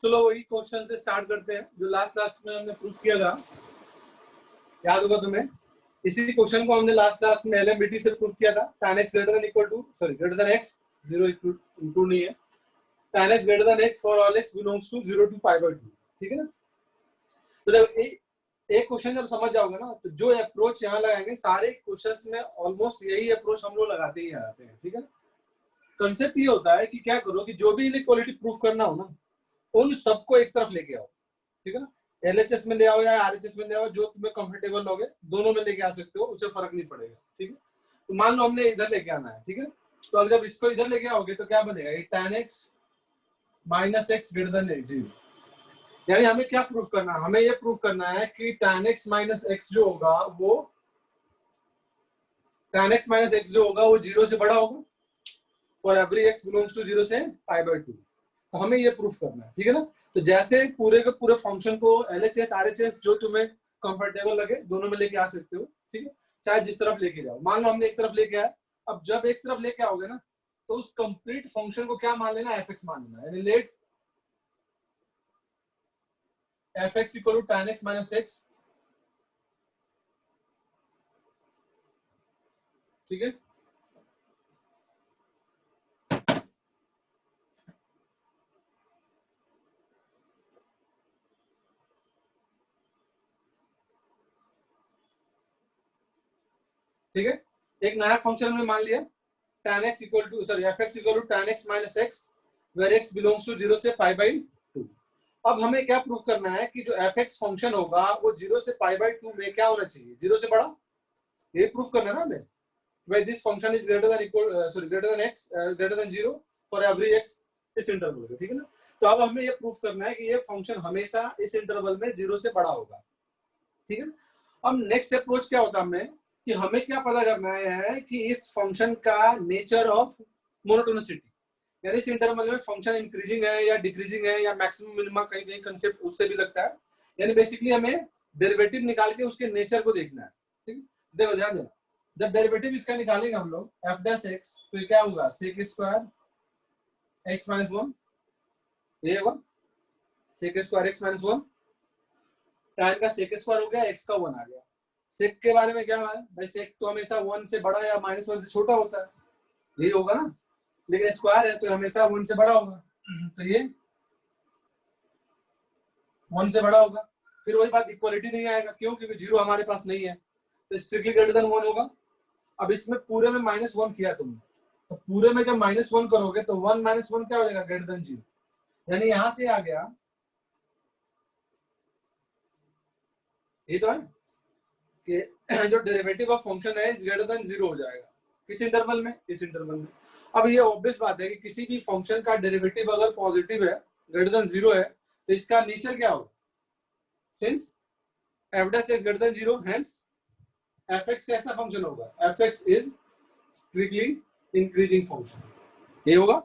चलो वही क्वेश्चन से स्टार्ट करते हैं जो लास्ट क्लास में हमने प्रूफ किया था, याद होगा तुम्हें। इसी क्वेश्चन को हमने लास्ट क्लास में एलएमबीटी से प्रूफ किया था। tan x greater than equal to greater than x, zero include नहीं है, tan x greater than x for all x belongs to 0 to π/2, ठीक है ना। तो जब एक क्वेश्चन जब समझ जाओगे ना, तो जो अप्रोच यहाँ लगाएंगे सारे क्वेश्चंस में ऑलमोस्ट यही अप्रोच हम लोग लगाते ही आते हैं, ठीक है ना। कंसेप्ट ये होता है कि क्या करो कि जो भी इनइक्वालिटी प्रूफ करना हो ना, उन सबको एक तरफ लेके आओ, ठीक है ना। एलएचएस में ले आओ या आरएचएस में ले आओ, जो तुम्हें कंफर्टेबल होगे दोनों में लेके आ सकते हो, उससे फर्क नहीं पड़ेगा, ठीक है। तो मान लो हमने इधर लेके आना है, ठीक है। तो अगर जब इसको इधर लेके आओगे तो क्या बनेगा, ये tan x minus x greater than 0। यानी हमें क्या प्रूफ करना है, हमें ये प्रूफ करना है कि tan x माइनस एक्स जो होगा वो tan x माइनस एक्स जो होगा वो 0 से बड़ा होगा और एवरी x बिलोंग्स टू 0 से π/2। तो हमें ये प्रूफ करना है, ठीक है ना। तो जैसे पूरे के पूरे फंक्शन को एलएचएस आरएचएस जो तुम्हें कंफर्टेबल लगे दोनों में लेके आ सकते हो, ठीक है, चाहे जिस तरफ लेके जाओ। मान लो हमने एक तरफ लेके आया, अब जब एक तरफ लेके आओगे ना, तो उस कंप्लीट फंक्शन को क्या मान लेना, एफ एक्स मान लेना। यानी let f x equal to tan x minus x, ठीक है। ठीक है, एक नया फंक्शन हमने मान लिया tan x equal to f x equal to tan x minus x where x belongs to 0 से π/2। अब हमें क्या प्रूफ करना है कि जो एफ एक्स फंक्शन होगा वो 0 से π/2 में क्या होना चाहिए, 0 से बड़ा। ये प्रूफ करना है ना हमें, where this function is greater than equal greater than x greater than 0 for every x इस इंटरवल में, ठीक है ना। तो अब हमें ये प्रूफ करना है कि ये फंक्शन हमेशा इस इंटरवल में 0 से बड़ा होगा, ठीक है। अब नेक्स्ट अप्रोच क्या होता है हमें कि हमें क्या पता करना है कि इस फंक्शन का नेचर ऑफ मोनोटोनिसिटी, यानी इस इंटरवल में फंक्शन इंक्रीजिंग है या डिक्रीजिंग है या मैक्सिमम मिनिमम कहीं कहीं कंसेप्ट उससे भी लगता है। यानी बेसिकली हमें डेरिवेटिव निकाल के उसके नेचर को देखना है, ठीक है। देखो ध्यान देना, जब डेरिवेटिव इसका निकालेंगे हम लोग एफ डैश एक्स, तो ये क्या होगा, सेक स्क्वायर एक्स माइनस 1, ये होगा sec square x minus 1, tan का सेक स्क्वायर हो गया, x का 1 आ गया। सेक के बारे में क्या है भाई, सेक तो हमेशा 1 से बड़ा या -1 से छोटा होता है, यही होगा ना। लेकिन स्क्वायर है तो हमेशा 1 से बड़ा होगा, तो ये 1 से बड़ा होगा। फिर वही बात, इक्वालिटी नहीं आएगा, क्यों, क्योंकि 0 हमारे पास नहीं है, तो स्ट्रिक्टली ग्रेटर देन 1 होगा। अब इसमें पूरे में -1 किया तुमने, तो पूरे में जब -1 करोगे तो 1 - 1 क्या हो जाएगा, ग्रेटर देन 0। यानी यहां से आ गया, ये तो है कि जो डेरिवेटिव ऑफ फंक्शन है इज ग्रेटर देन 0 हो जाएगा, किस इंटरवल में, इस इंटरवल में। अब ये ऑब्वियस बात है कि किसी भी फंक्शन का डेरिवेटिव अगर पॉजिटिव है, ग्रेटर देन 0 है, तो इसका नेचर क्या होगा, since f dash x greater than 0 hence fx कैसा फंक्शन होगा, fx is strictly increasing function, ये होगा।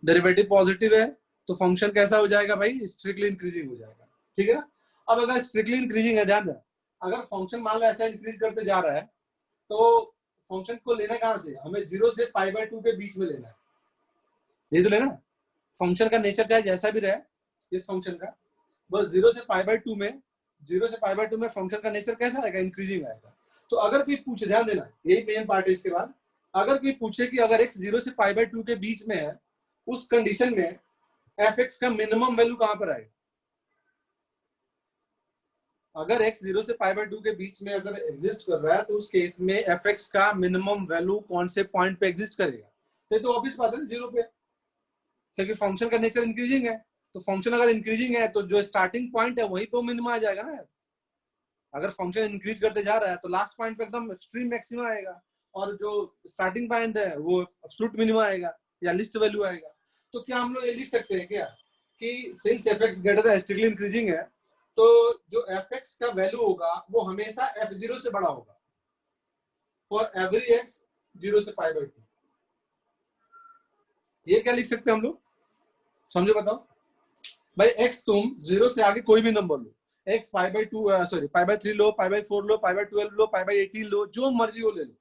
डेरिवेटिव पॉजिटिव है तो फंक्शन कैसा हो जाएगा भाई, स्ट्रिक्टली इंक्रीजिंग हो जाएगा, ठीक है ना। अब अगर स्ट्रिक्टली इंक्रीजिंग है, ध्यान देना, अगर फंक्शन मान लो ऐसा इंक्रीज करते जा रहा है, तो फंक्शन को लेना कहां से, हमें 0 से π/2 के बीच में लेना है, ये तो लेना। फंक्शन का नेचर चाहे जैसा भी रहे इस फंक्शन का, बस 0 से π/2 में, 0 से π/2 में फंक्शन का नेचर कैसा आएगा, इंक्रीजिंग आएगा। तो अगर कोई पूछे, ध्यान देना, यही मेन पार्ट है। इसके बाद अगर कोई पूछे कि अगर x 0 से π/2 के बीच में है, उस कंडीशन में fx का मिनिमम वैल्यू कहां पर आएगा। अगर x 0 से π/2 के बीच में अगर एग्जिस्ट कर रहा है, तो उस केस में fx का मिनिमम वैल्यू कौन से पॉइंट पे एग्जिस्ट करेगा, तो ऑब्वियस बात है 0 पे, क्योंकि फंक्शन का नेचर इंक्रीजिंग है। तो फंक्शन अगर इंक्रीजिंग है तो जो स्टार्टिंग पॉइंट है वहीं पे मिनिमम आ जाएगा ना। अगर फंक्शन इंक्रीज करते जा रहा है तो लास्ट पॉइंट पे एकदम एक्सट्रीम मैक्सिमम आएगा, और जो स्टार्टिंग पॉइंट है वो एब्सोल्यूट मिनिमम आएगा या लिस्ट वैल्यू आएगा। तो क्या हम लोग ये लिख सकते हैं क्या कि since fx greater than strictly increasing है, तो जो fx का वैल्यू होगा वो हमेशा f0 से बड़ा होगा फॉर एवरी x 0 से π/2। ये क्या लिख सकते हैं हम लोग, समझो बताओ भाई। x तुम 0 से आगे कोई भी नंबर लो, x π/3 लो, π/4 लो, π/12 लो, π/18 लो, जो मर्जी हो ले लो।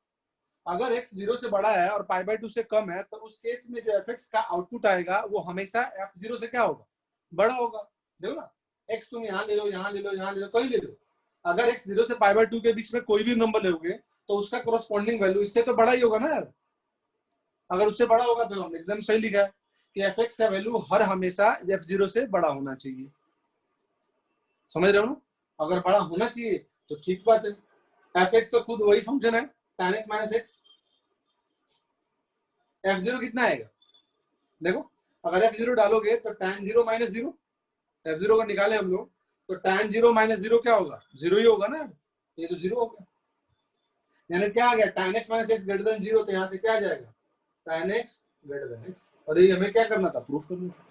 अगर x 0 से बड़ा है और π/2 से कम है, तो उस केस में जो fx का आउटपुट आएगा वो हमेशा f0 से क्या होगा, बड़ा होगा। देखो ना, x तुम यहाँ ले लो, यहाँ ले लो, यहाँ ले लो, कहीं ले लो, अगर x 0 से π/2 के बीच में कोई भी नंबर लोगे तो उसका कोरस्पॉन्डिंग वैल्यू इससे तो बड़ा ही होगा ना यार। अगर उससे बड़ा होगा तो हम एकदम सही लिखा है कि fx का वैल्यू हर हमेशा f0 से बड़ा होना चाहिए। समझ रहे हो ना? अगर बड़ा होना चाहिए तो ठीक बात है। fx तो खुद वही फंक्शन है tan x minus x. f0 कितना आएगा देखो, अगर f0 डालोगे तो tan 0 माइनस 0, f0 का निकाले हम लोग तो tan 0 माइनस 0 क्या होगा, 0 ही होगा ना, ये तो 0 हो गया। यानी क्या आ गया, tan x minus x greater than 0, तो यहाँ से क्या आ जाएगा, tan x greater than x। और ये हमें क्या करना था, प्रूफ करना था।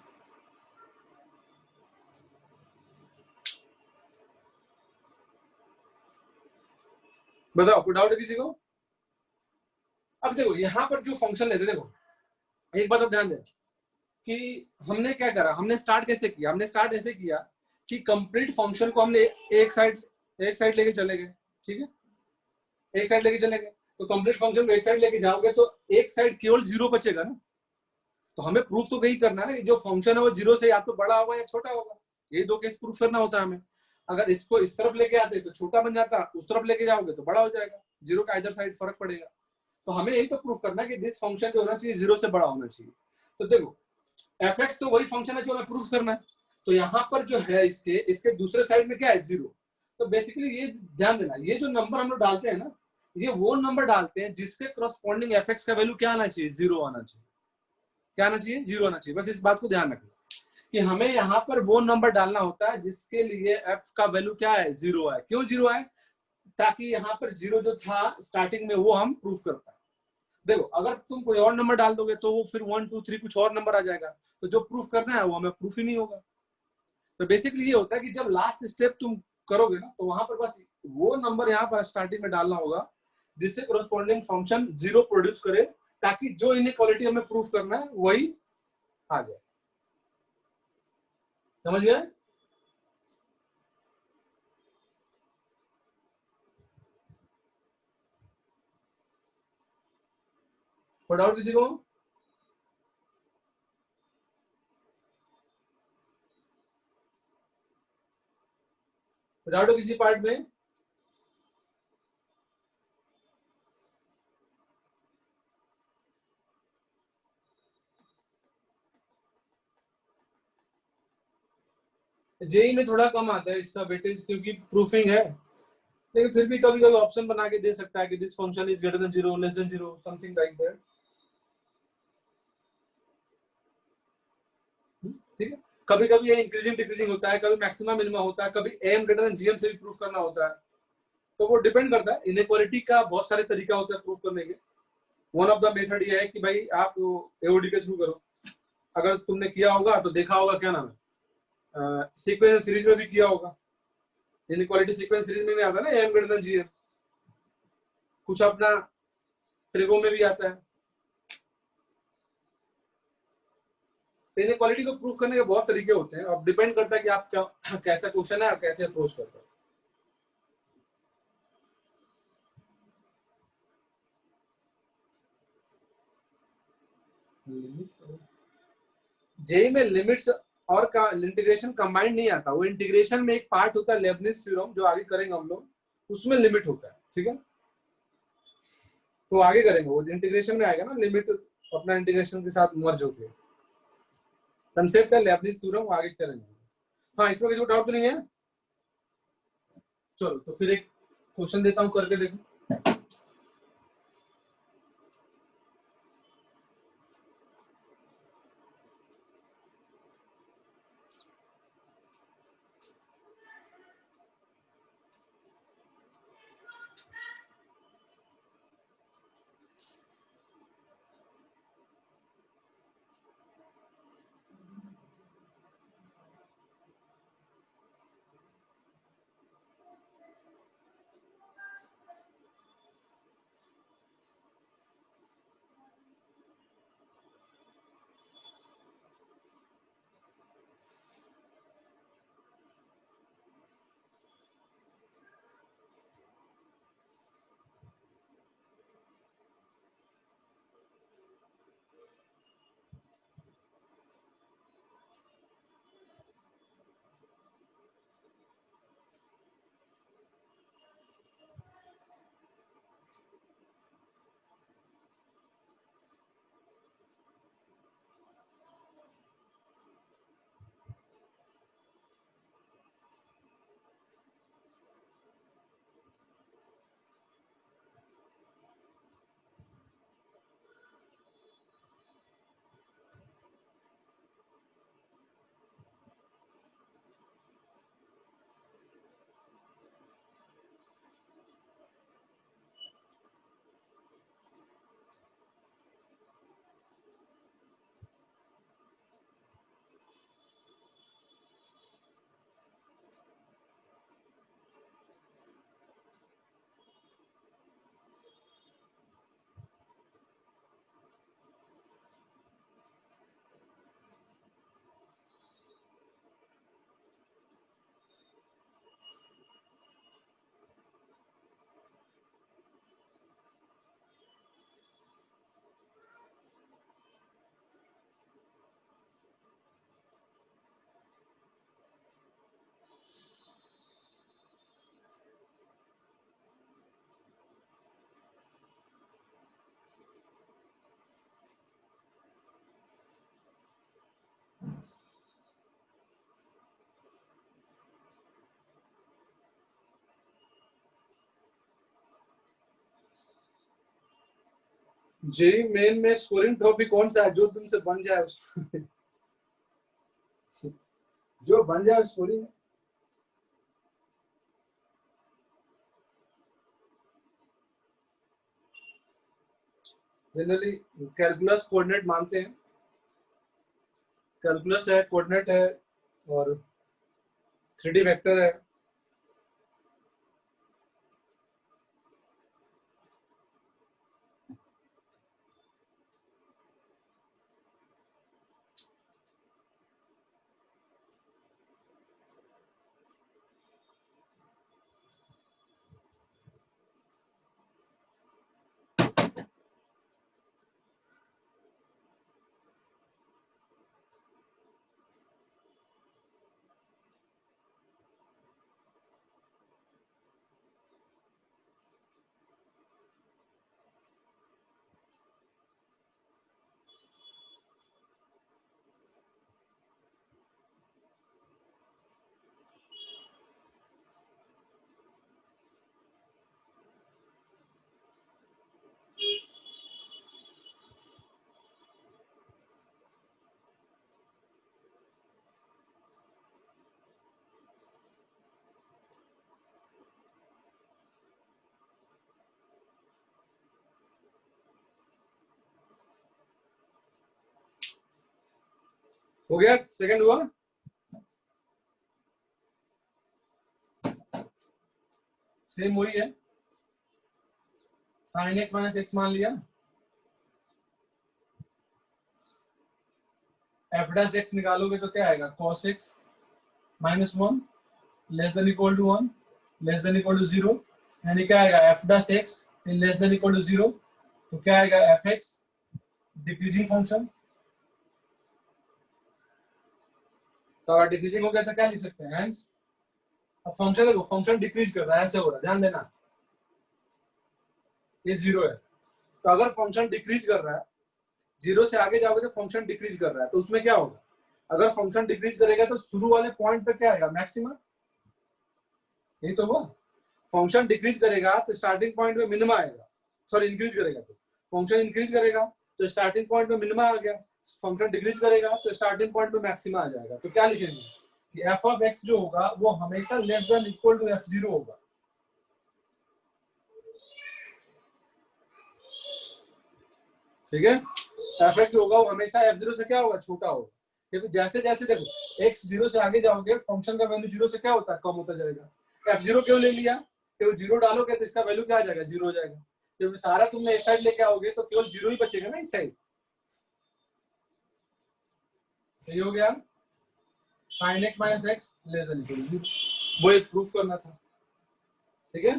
बताओ, कोई डाउट है किसी को? अब देखो यहाँ पर जो फंक्शन लेते, देखो एक बात अब ध्यान दें कि हमने क्या करा, हमने स्टार्ट कैसे किया, हमने स्टार्ट ऐसे किया कि कंप्लीट फंक्शन को हमने एक साइड लेके चले गए, ठीक है, एक साइड लेके चले गए, तो कंप्लीट फंक्शन को एक साइड लेके जाओगे तो एक साइड केवल 0 बचेगा ना। तो हमें प्रूफ तो यही करना है ना, जो फंक्शन है वो 0 से या तो बड़ा होगा या छोटा होगा, ये दो केस प्रूफ करना होता है हमें। अगर इसको इस तरफ लेके आते तो छोटा बन जाता, उस तरफ लेके जाओगे तो बड़ा हो जाएगा, 0 का इधर साइड फर्क पड़ेगा। तो हमें यही तो प्रूफ करना है कि दिस फंक्शन जो होना चाहिए 0 से बड़ा होना चाहिए। तो देखो fx तो वही फंक्शन है जो हमें प्रूफ करना है, तो यहाँ पर जो है इसके दूसरे साइड में क्या है, 0। तो बेसिकली ये ध्यान देना, ये जो नंबर हम लोग डालते हैं ना, ये वो नंबर डालते हैं जिसके करस्पॉन्डिंग fx का वैल्यू क्या आना चाहिए, 0 आना चाहिए। क्या आना चाहिए, 0 आना चाहिए। बस इस बात को ध्यान रखना कि हमें यहाँ पर वो नंबर डालना होता है जिसके लिए f का वैल्यू क्या है, 0 है। क्यों 0 है, ताकि यहाँ पर 0 जो था स्टार्टिंग में वो हम प्रूफ कर पाए। देखो अगर तुम कोई और नंबर डाल दोगे तो वो फिर 1 2 3 कुछ और नंबर आ जाएगा, तो जो प्रूफ करना है वो हमें प्रूफ ही नहीं होगा। तो बेसिकली ये होता है कि जब लास्ट स्टेप तुम करोगे ना, तो वहां पर बस वो नंबर यहाँ पर स्टार्टिंग में डालना होगा जिससे कोरस्पॉन्डिंग फंक्शन 0 प्रोड्यूस करे, ताकि जो इनइक्वालिटी हमें प्रूफ करना है वही आ जाए। समझ गए? कोई डाउट किसी को? डाउट हो किसी पार्ट में? जेई में थोड़ा कम आता है इसका वेटेज क्योंकि प्रूफिंग है, लेकिन फिर भी कभी कभी ऑप्शन बना के दे सकता है कि this function is greater than 0, less than 0, something like that. ठीक है, कभी कभी ये इंक्रीजिंग डिक्रीजिंग होता है, कभी मैक्सिमम मिनिमम होता है, कभी एम ग्रेटर देन जीएम से भी प्रूफ करना होता है। तो वो डिपेंड करता है, इनइक्वालिटी का बहुत सारे तरीका होता है प्रूफ करने के। वन ऑफ द मेथड ये है कि भाई आप एओडी के थ्रू करो। अगर तुमने किया होगा तो देखा होगा, क्या नाम है, सीक्वेंस सीरीज में भी किया होगा। इनइक्वालिटी सीक्वेंस सीरीज में भी आता है ना, एम ग्रेटर देन जीएम। कुछ अपना ट्रिगो में भी आता है। तो इनइक्वालिटी को प्रूफ करने के बहुत तरीके होते हैं, अब डिपेंड करता है कि आप क्या कैसा क्वेश्चन है और कैसे अप्रोच करते हो। जेई में लिमिट्स और का इंटीग्रेशन कंबाइंड नहीं आता, वो इंटीग्रेशन में एक पार्ट होता है लेबनिज थ्योरम, जो आगे करेंगे हम लोग, उसमें लिमिट होता है। ठीक है, तो आगे करेंगे, वो इंटीग्रेशन में आएगा ना, लिमिट अपना इंटीग्रेशन के साथ मर्ज होते हैं। कंसेप्ट है लेबनिज थ्योरम, वो आगे करेंगे। हाँ, इसमें किसी को डाउट तो नहीं है? चलो तो फिर एक क्वेश्चन देता हूँ, करके देखो। जेई मेन में स्कोरिंग टॉपिक कौन सा है जो तुमसे बन जाए जो बन जाए स्कोरिंग। जनरली कैलकुलस कोऑर्डिनेट मानते हैं, कैलकुलस है, कोऑर्डिनेट है और 3D वेक्टर है। हो गया, सेकंड हुआ। सेम वही है, sin x माइनस एक्स मान लिया, f डैश x निकालोगे तो क्या आएगा, cos x minus 1 less than equal to 1 less than equal to 0, यानी क्या आएगा f dash x less than equal to 0, तो क्या आएगा fx डिक्रीजिंग फंक्शन। तो अगर डिक्रीजिंग हो गया तो क्या लिख सकते हैं, हेंस अब फंक्शन देखो, फंक्शन डिक्रीज कर रहा है, ऐसे हो रहा है, ध्यान देना, ये 0 है। तो अगर फंक्शन डिक्रीज कर रहा है, 0 से आगे जाओगे तो फंक्शन डिक्रीज कर रहा है, तो उसमें क्या होगा, अगर फंक्शन डिक्रीज करेगा तो शुरू वाले पॉइंट पे क्या आएगा, मैक्सिमम। यही तो हुआ, फंक्शन डिक्रीज करेगा तो स्टार्टिंग पॉइंट में मिनिमम आएगा, सॉरी इंक्रीज करेगा तो फंक्शन इंक्रीज करेगा तो स्टार्टिंग पॉइंट में मिनिमम आ गया, फंक्शन डिक्रीज करेगा तो स्टार्टिंग पॉइंट में मैक्सिमम आ जाएगा। तो क्या लिखेंगे कि एफ ऑफ एक्स जो होगा वो हमेशा less than equal to f zero होगा। ठीक है, एफ एक्स होगा वो हमेशा एफ जीरो से क्या होगा, छोटा होगा, क्योंकि जैसे जैसे देखो एक्स जीरो से आगे जाओगे फंक्शन का वैल्यू जीरो से क्या होता है, कम होता जाएगा। एफ जीरो क्यों ले लिया, क्योंकि जीरो डालोगे तो इसका वैल्यू क्या आ जाएगा, जीरो हो जाएगा, क्योंकि सारा तुमने इस साइड लेके आओगे तो केवल जीरो ही बचेगा ना इस साइड। सही हो गया, sin x minus x less than equal to, वो एक प्रूफ करना था। ठीक है,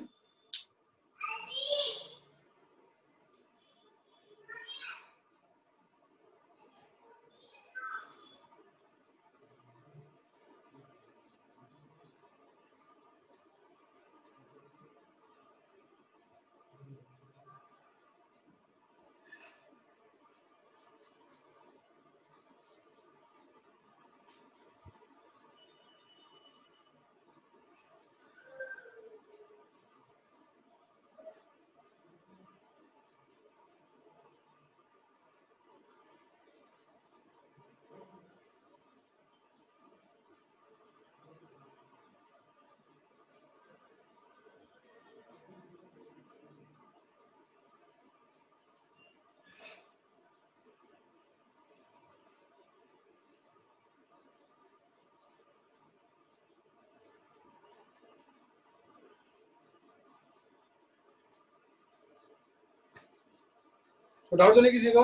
तो डाउट तो नहीं किसी को,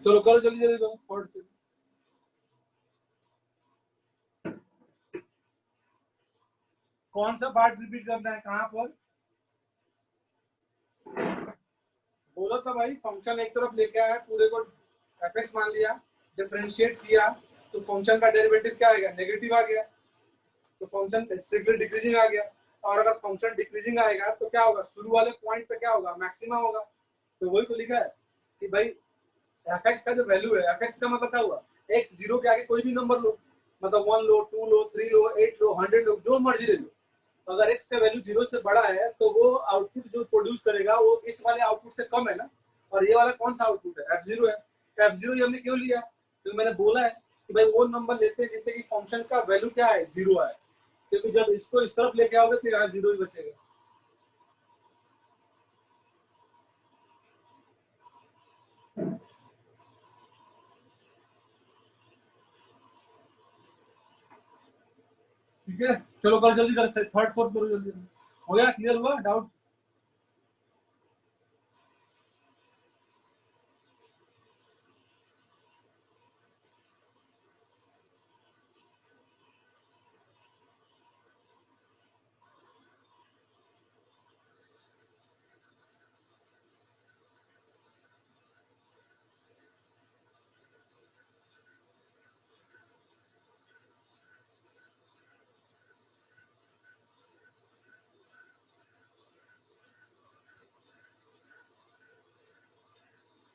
चलो करो जल्दी जल्दी दो फट से। कौन सा पार्ट रिपीट करना है, कहां पर बोलो तो भाई, फंक्शन एक तरफ लेके आया, पूरे को एफ एक्स मान लिया, डिफरेंशिएट किया तो फंक्शन का डेरिवेटिव क्या आएगा, नेगेटिव आ गया, तो फंक्शन स्ट्रिक्टली डिक्रीजिंग आ गया। और अगर फंक्शन डिक्रीजिंग आएगा तो क्या होगा, शुरू वाले पॉइंट पे क्या होगा, मैक्सिमम होगा। तो वही तो लिखा है कि भाई एफ एक्स का जो वैल्यू है, एफ एक्स का मतलब क्या हुआ, एक्स जीरो के आगे कोई भी नंबर लो, मतलब 1 लो, 2 लो, 3 लो, 8 लो, 100 लो, जो मर्जी ले लो। अगर x का वैल्यू 0 से बड़ा है तो वो आउटपुट जो प्रोड्यूस करेगा वो इस वाले आउटपुट से कम है ना, और ये वाला कौन सा आउटपुट है, f0 है। f0 ये हमने क्यों लिया, तो मैंने बोला है कि भाई वो नंबर लेते हैं जिससे कि फंक्शन का वैल्यू क्या है, 0 है, क्योंकि जब इसको इस तरफ लेके आओगे तो यहाँ 0 ही बचेगा। ठीक है, चलो करो जल्दी कर, थर्ड फोर्थ करो जल्दी। हो गया, क्लियर हुआ डाउट?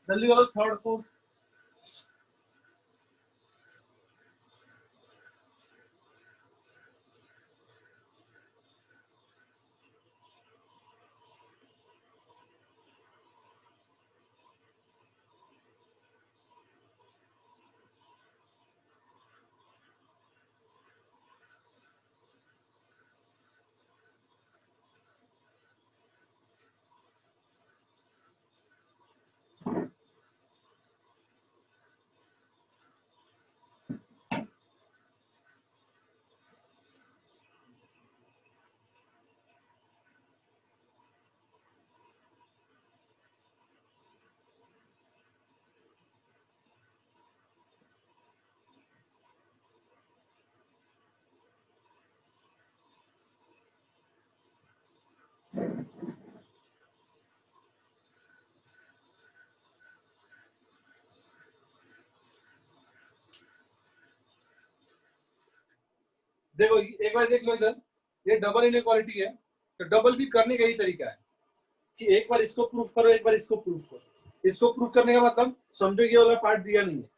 जल्दी करो थर्ड फोर्थ। देखो एक बार देख लो इधर, ये डबल इनइक्वालिटी है, तो डबल भी करने का ही तरीका है कि एक बार इसको प्रूफ करो, एक बार इसको प्रूफ करो। इसको प्रूफ करने का मतलब समझो ये वाला पार्ट दिया नहीं है,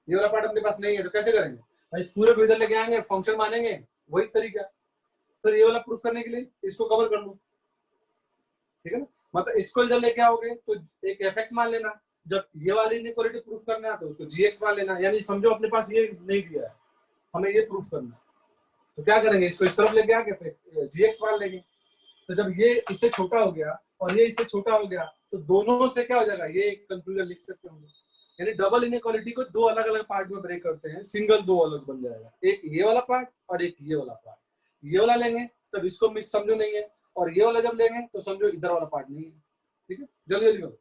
ये वाला पार्ट अपने पास नहीं है, तो कैसे करेंगे भाई, इस पूरे को इधर लेके आएंगे, फंक्शन मानेंगे, वही तरीका। फिर ये वाला प्रूफ करने के लिए इसको कवर कर लो, ठीक है ना, मतलब इसको इधर लेके आओगे तो एक एफ एक्स मान लेना, जब ये वाली इनइक्वालिटी प्रूफ करना है तो उसको जी एक्स मान लेना, यानी समझो अपने पास ये नहीं दिया है, हमें ये प्रूफ करना है, तो क्या करेंगे, इसको इस तरफ लेके आके फिर जी एक्स मान लेंगे। तो जब ये इससे छोटा हो गया और ये इससे छोटा हो गया तो दोनों से क्या हो जाएगा, ये एक कंक्लूजन लिख सकते होंगे। यानी डबल इनइक्वालिटी को दो अलग अलग पार्ट में ब्रेक करते हैं, सिंगल दो अलग बन जाएगा, एक ये वाला पार्ट और एक ये वाला पार्ट। ये वाला लेंगे तब इसको मिस समझो नहीं है, और ये वाला जब लेंगे तो समझो इधर वाला पार्ट नहीं है। ठीक है, जल्दी जल्दी करो।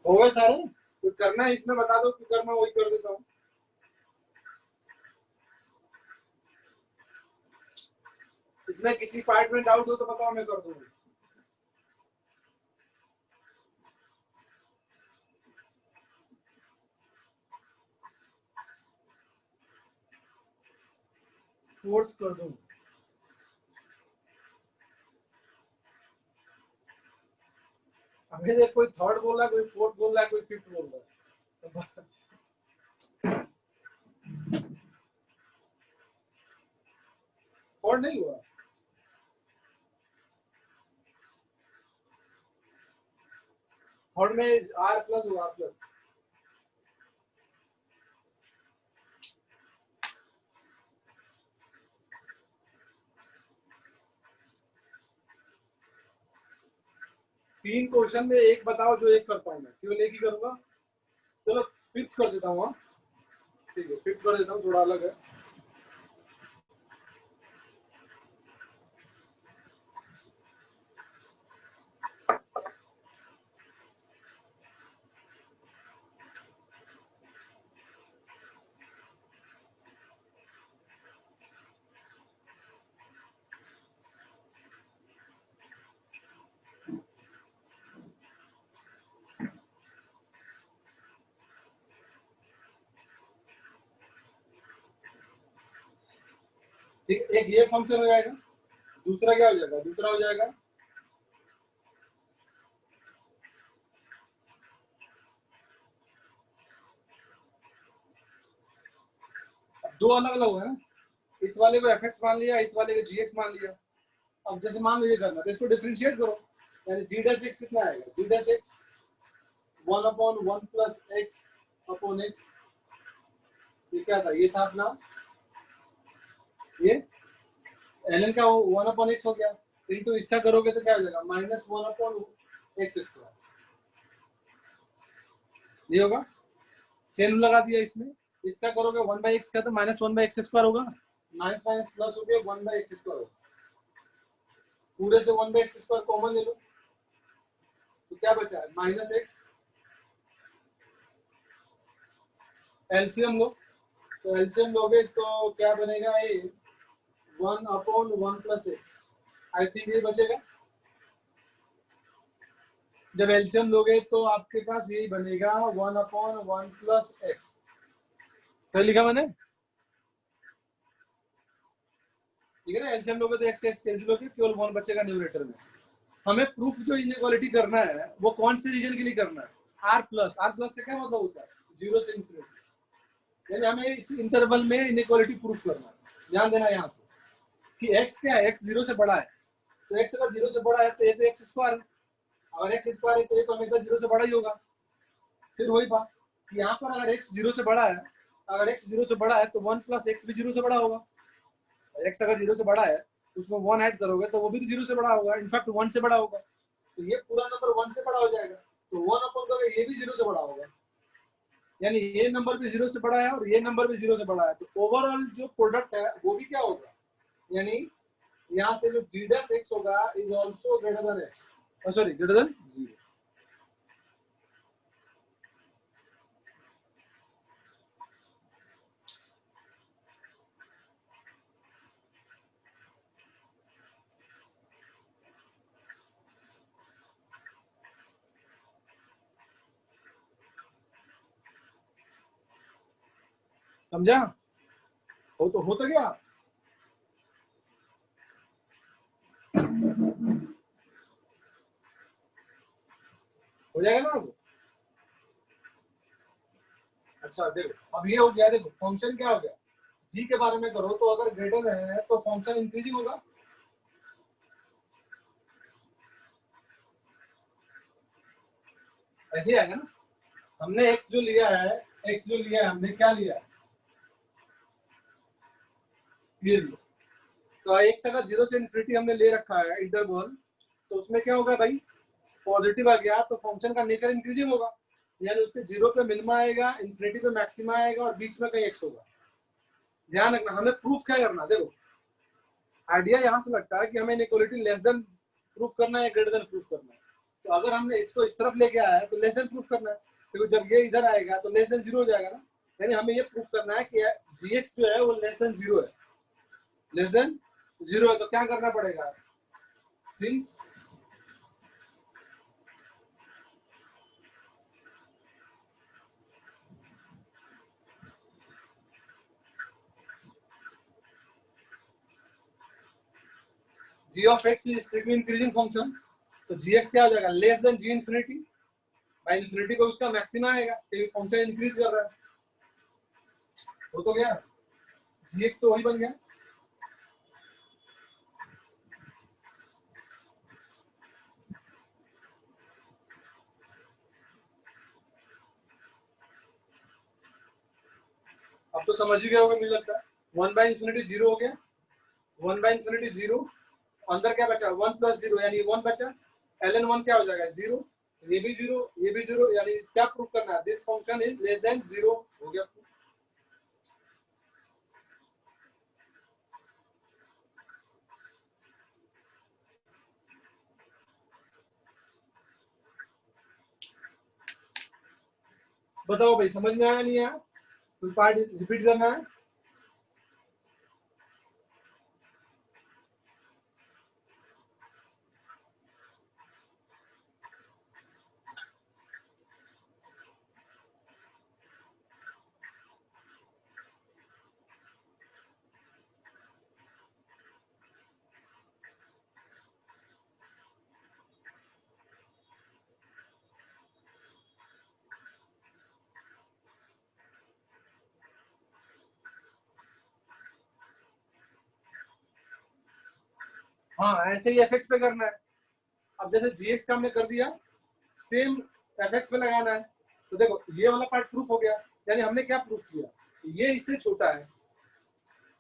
हो गए सारे? कुछ करना है इसमें बता दो, क्यों करना वही कर देता हूँ। इसमें किसी पार्ट में डाउट हो तो बताओ, मैं कर दूंगा। फोर्थ कर दूं? अभी देख, कोई थर्ड बोल रहा है, कोई फोर्थ बोल रहा है, कोई फिफ्थ बोल रहा है। फोर्थ नहीं हुआ? थर्ड में आर प्लस हुआ, आर प्लस। तीन क्वेश्चन में एक बताओ जो एक कर पाऊँ मैं, केवल एक ही करूंगा। चलो फिफ्थ कर देता हूँ। ठीक है, फिफ्थ कर देता हूँ, थोड़ा अलग है। ठीक है, एक ये फंक्शन हो जाएगा। दूसरा क्या हो जाएगा? दूसरा हो जाएगा दो अलग अलग हुए ना। इस वाले को fx मान लिया, इस वाले को gx मान लिया। अब जैसे मान लो ये करना, तो इसको डिफरेंशिएट करो, यानी g डैश x कितना आएगा? g dash x 1 upon 1 plus x upon x। ये क्या था? ये था अपना ये ln का 1 अपॉन x हो गया, इनटू इसका करोगे तो क्या हो जाएगा? Minus 1 upon x square. ये होगा, चेन लगा दिया इसमें। इसका करोगे 1 बाई एक्स का तो माइनस 1 बाई एक्स स्क्वायर होगा। माइनस माइनस प्लस हो गया, 1 बाई एक्स स्क्वायर होगा। पूरे से 1 बाई एक्स स्क्वायर कॉमन ले लो, तो क्या बचा है? Minus x. एलसीएम लो, तो एलसीएम लोगे तो क्या बनेगा? ये 1 upon 1 plus x. I think ये बचेगा। जब एलसीएम लोगे तो आपके पास यही बनेगा 1 अपॉन 1 प्लस एक्स। सही लिखा मैंने? ठीक है ना? एलसीएम लोगे तो एक्स एक्स कैंसिल होकर केवल 1 बचेगा न्यूमरेटर में। हमें प्रूफ जो इनइक्वालिटी करना है वो कौन से रीजन के लिए करना है? Are plus. आर प्लस से क्या मतलब होता है? जीरो से इंफिनिटी। यानी हमें इस इंटरवल में इनइक्वालिटी प्रूफ करना है। ध्यान देना यहाँ से कि x क्या है? x जीरो से बड़ा है, तो x अगर जीरो से बड़ा है तो ये तो x स्क्वायर है। अगर x स्क्वायर है तो ये तो हमेशा जीरो से बड़ा ही होगा। फिर वही बात कि यहाँ पर अगर x जीरो से बड़ा है, अगर x जीरो से बड़ा है तो 1 प्लस एक्स भी जीरो से बड़ा होगा। x अगर जीरो से बड़ा है उसमें 1 ऐड करोगे तो वो भी तो जीरो से बड़ा होगा, इनफैक्ट 1 से बड़ा होगा। तो ये पूरा नंबर 1 से बड़ा हो जाएगा, तो 1 अपॉन करोगे ये भी जीरो से बड़ा होगा। यानी ये नंबर भी जीरो से बड़ा है और ये नंबर भी जीरो से बड़ा है, तो ओवरऑल जो प्रोडक्ट है वो भी क्या होगा? यानी यहाँ से जो g डैश x होगा is also greater than x, sorry greater than 0। समझा? हो तो गया। हो जाएगा ना आपको? अच्छा देखो, अब ये हो गया। देखो फंक्शन क्या हो गया? g के बारे में करो, तो अगर ग्रेटर है तो फंक्शन इंक्रीजिंग होगा। ऐसे ही आएगा ना। हमने x जो लिया है, x जो लिया है हमने, क्या लिया है? ये लिया। तो x अगर जीरो से इन्फिनिटी हमने ले रखा है इंटरवल, तो उसमें क्या होगा भाई? पॉजिटिव आ गया तो फंक्शन का नेचर इंक्रीजिंग होगा, यानी उसके जीरो पे मिनिमा आएगा, इन्फिनिटी पे मैक्सिमा आएगा और बीच में कहीं एक्स होगा। ध्यान रखना, हमें प्रूफ क्या करना? देखो आइडिया यहाँ से लगता है कि हमें इनइक्वालिटी लेस देन प्रूफ करना है या ग्रेटर देन प्रूफ करना है। तो अगर हमने इसको इस तरफ लेके आया है तो लेस देन प्रूफ करना है, क्योंकि जब ये इधर आएगा तो लेस देन 0 हो जाएगा ना, यानी हमें ये प्रूफ करना है कि gx जो है वो लेस देन 0 है, लेस देन 0 है। तो क्या करना पड़ेगा friends, g of x is strictly increasing function, तो gx क्या हो जाएगा less than g infinity, by infinity को उसका मैक्सिमा आएगा क्योंकि फंक्शन इंक्रीज कर रहा है। तो गया gx तो वही बन गया। अब तो समझ ही गए होंगे मुझे लगता है। 1 बाय इंफिनिटी 0 हो गया, 1 बाय इंफिनिटी 0, अंदर क्या बचा 1 प्लस 0 यानी 1 बचा, ln 1 क्या हो जाएगा 0, ये भी 0, ये भी 0, यानी क्या प्रूफ करना है this function is less than 0 हो गया। बताओ भाई समझ में आया नहीं आया, कोई पार्ट रिपीट करना है। हाँ ऐसे ही fx पे करना है। अब जैसे gx का हमने कर दिया, सेम fx पे लगाना है। तो देखो ये वाला पार्ट प्रूफ हो गया, यानी हमने क्या प्रूफ किया, ये इससे छोटा है।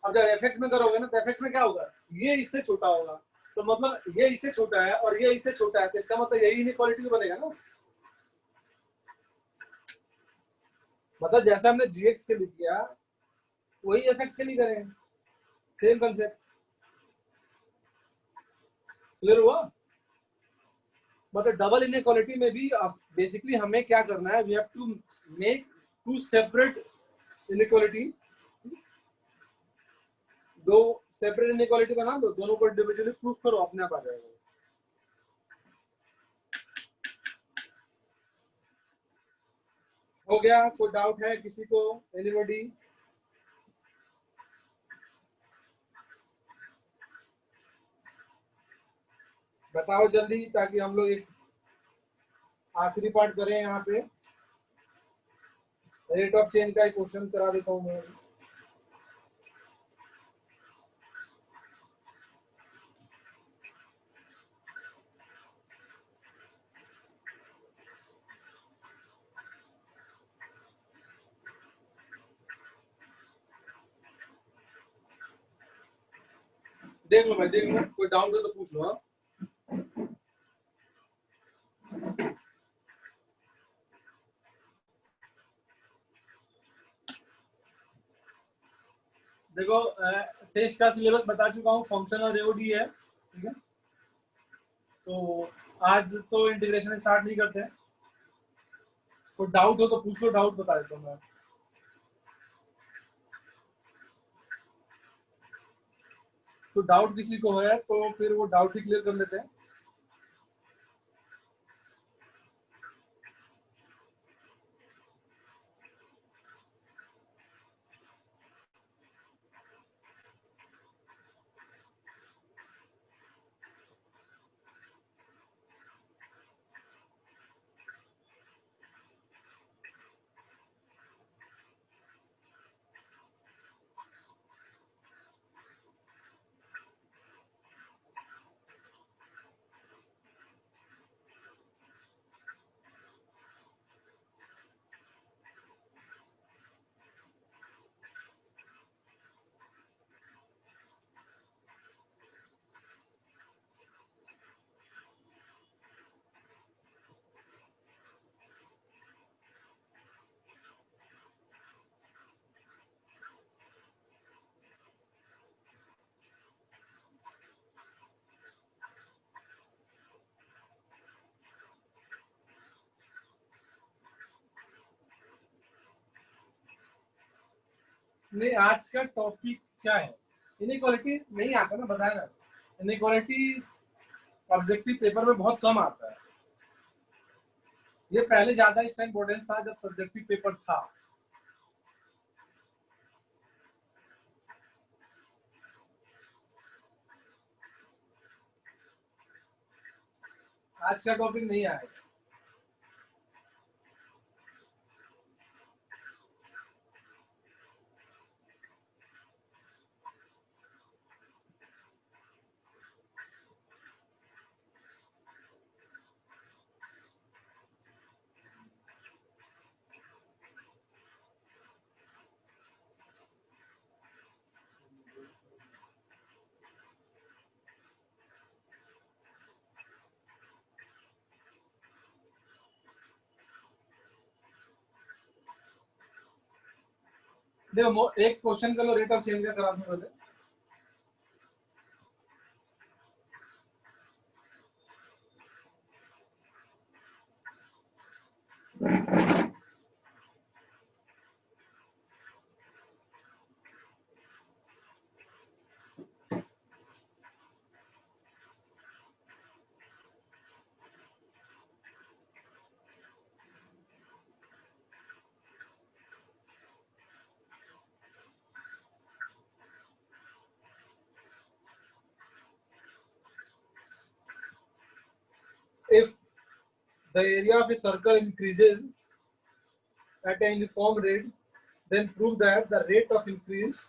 अब जब fx में करोगे ना तो fx में क्या होगा, ये इससे छोटा होगा, तो मतलब ये इससे छोटा है और ये इससे छोटा है, तो इसका मतलब यही इनइक्वालिटी बनेगा ना। मतलब जैसा हमने gx के लिए किया वही fx के लिए करेंगे, सेम कंसेप्ट। क्लियर हुआ। मतलब डबल इनइक्वालिटी में भी बेसिकली हमें क्या करना है, we have to make two separate inequality, दो सेपरेट इनइक्वालिटी बना दो, दोनों को इंडिविजुअली प्रूफ करो, अपने आप आ जाएगा। हो गया, कोई डाउट है किसी को, एनीबॉडी? बताओ जल्दी ताकि हम लोग एक आखिरी पार्ट करें यहाँ पे। रेट ऑफ चेंज का एक क्वेश्चन करा देता हूँ मैं। देख लो भाई, देख लो, कोई डाउट हो तो पूछ लो। हाँ देखो टेस्ट का सिलेबस बता चुका हूँ, फंक्शन और एओडी है, ठीक है। तो आज तो इंटीग्रेशन स्टार्ट नहीं करते हैं, कोई डाउट हो तो पूछ लो, डाउट बता देता हूँ मैं। तो डाउट किसी को है तो फिर वो डाउट ही क्लियर कर लेते हैं। नहीं, आज का टॉपिक क्या है? इनइक्वालिटी नहीं आता ना, बताया ना। इनइक्वालिटी ऑब्जेक्टिव पेपर में बहुत कम आता है। ये पहले ज्यादा इसका इंपॉर्टेंस था जब सब्जेक्टिव पेपर था। आज का टॉपिक नहीं आएगा। देखो, एक क्वेश्चन का लो, रेट ऑफ चेंज का करा दूं पहले। If the area of a circle increases at a uniform rate, then prove that the rate of increase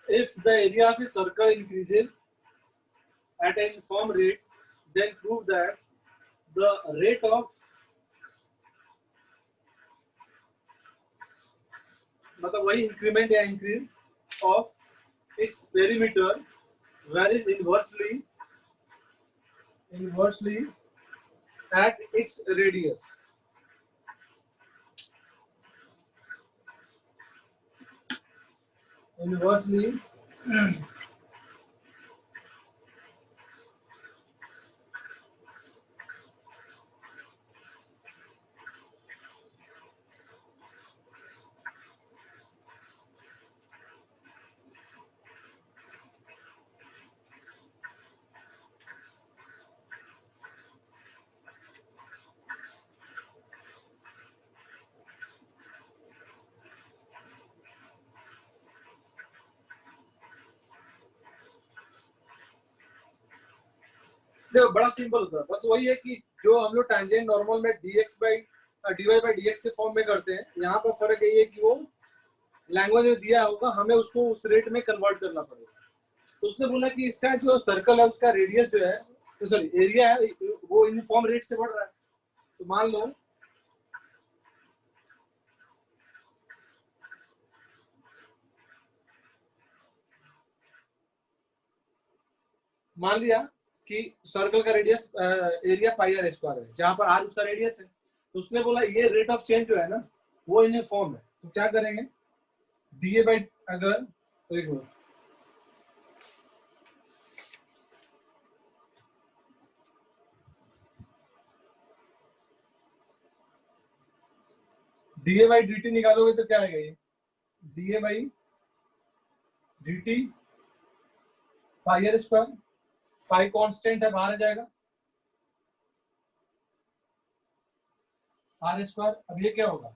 if the area of a circle increases at a uniform rate, then prove that the rate of मतलब वही increment या increase of its perimeter varies inversely at its radius. Inversely देखो, बड़ा simple होता है, बस वही है कि जो हम लोग टैंजेंट नॉर्मल में dx by dy by dx के फॉर्म में करते हैं, यहाँ पर फर्क यही है कि वो लैंग्वेज में दिया होगा, हमें उसको उस रेट में कन्वर्ट करना पड़ेगा। तो उसने बोला कि इसका जो सर्कल है उसका रेडियस जो है, तो सॉरी एरिया है, वो यूनिफॉर्म रेट से बढ़ रहा है। तो मान लिया कि सर्कल का radius area pi r square है, जहां पर आर उसका रेडियस है। तो उसने बोला ये रेट ऑफ चेंज जो है ना वो यूनिफॉर्म है, तो क्या करेंगे, डीए बाई अगर तो एक minute, dA by d t निकालोगे तो क्या आएगा, ये dA by d t pi r square, pi constant है, बाहर आ जाएगा, आर स्क्वायर। अब ये क्या होगा,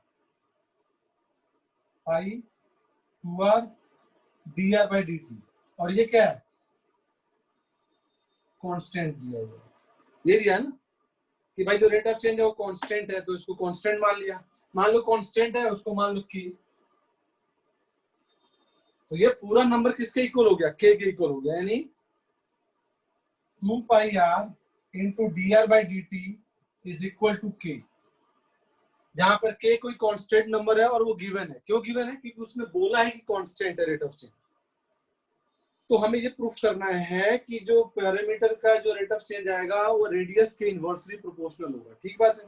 पाई 2r dr बाई dt, और ये क्या है, कांस्टेंट दिया हुआ है, ये दिया ना कि भाई जो रेट ऑफ चेंज है वो कांस्टेंट है, तो इसको कांस्टेंट मान लिया। मान लो कांस्टेंट है, उसको मान लो की, तो ये पूरा नंबर किसके इक्वल हो गया, के के इक्वल हो गया, यानी 2 pi r into d r by d t is equal to k, जहां पर के कोई कांस्टेंट नंबर है और वो गिवन है। क्यों गिवन है, क्योंकि उसने बोला है कि कांस्टेंट है रेट ऑफ चेंज। तो हमें ये प्रूफ करना है कि जो पैरामीटर का जो रेट ऑफ चेंज आएगा वो रेडियस के इनवर्सली प्रोपोर्शनल होगा। ठीक बात है,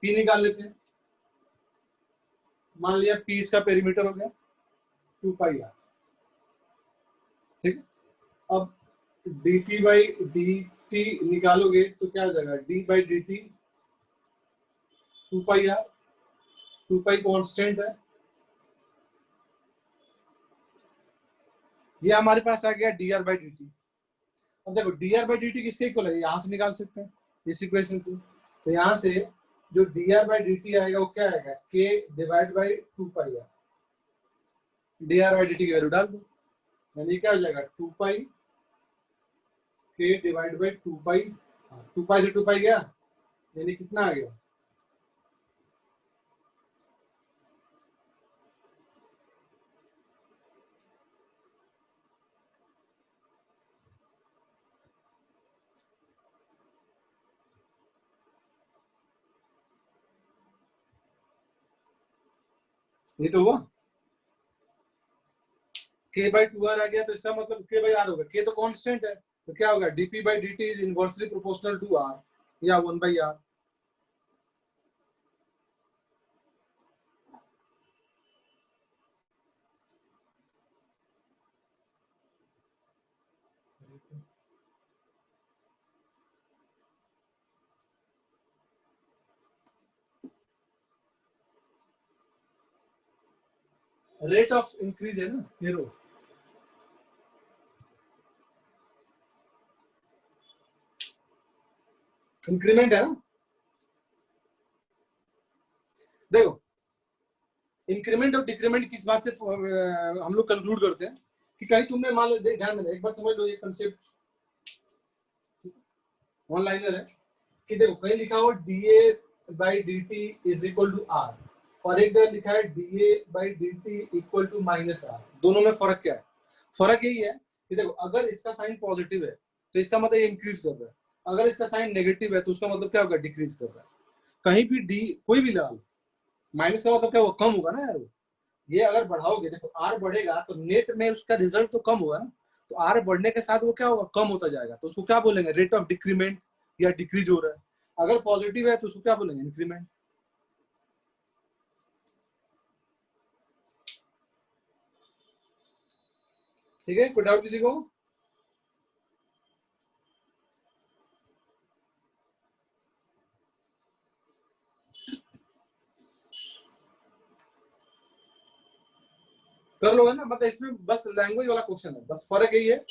पी निकाल लेते हैं। मान लिया पी इसका पेरीमीटर हो गया 2 पाई आर, ठीक। अब d t by d t निकालोगे तो क्या हो जाएगा, d by d t 2 pi r, 2 pi constant है, ये हमारे पास आ गया d r by d t. अब देखो d r by d t किसके इक्वल है, यहाँ से निकाल सकते हैं इस इक्वेशन से। तो यहाँ से जो d r by d t आएगा वो क्या आएगा, k divide by 2 pi r, d r by d t की वैल्यू डाल दो, यानी क्या हो जाएगा 2 पाई के डिवाइड बाई 2 पाई, 2 पाई से 2 पाई गया, यानी कितना आ गया, ये तो हुआ k बाई 2r आ गया। तो इसका मतलब k बाई r होगा, k तो कांस्टेंट है, तो क्या होगा dp by dt is inversely proportional to r या 1 by r। Rate of increase है ना, ये रो इंक्रीमेंट है ना। देखो इंक्रीमेंट और डिक्रीमेंट किस बात से हम लोग कंक्लूड करते हैं कि कहीं तुमने मान लो, ध्यान में एक बार समझ लो ये कंसेप्ट, वन लाइनर है कि देखो कहीं लिखा हो d a by d t is equal to r, और एक जगह लिखा है d a by d t equal to minus r. दोनों में फर्क क्या है, फर्क यही है कि देखो अगर इसका साइन पॉजिटिव है तो इसका मतलब ये इंक्रीज कर रहा है, अगर इसका साइन नेगेटिव है तो उसका मतलब क्या होगा, डिक्रीज कर रहा है। कहीं भी डी कोई भी लगा लो, माइनस का मतलब क्या होगा, कम होगा ना यार वो। ये अगर बढ़ाओगे, देखो आर बढ़ेगा तो नेट में उसका रिजल्ट तो कम होगा ना, तो आर बढ़ने के साथ वो क्या होगा, कम होता जाएगा, तो उसको क्या बोलेंगे, रेट ऑफ डिक्रीमेंट या डिक्रीज हो रहा है। अगर पॉजिटिव है तो उसको क्या बोलेंगे, इंक्रीमेंट। ठीक है, कोई डाउट किसी को। कर लोगे ना, मतलब इसमें बस लैंग्वेज वाला क्वेश्चन है, बस फर्क यही है।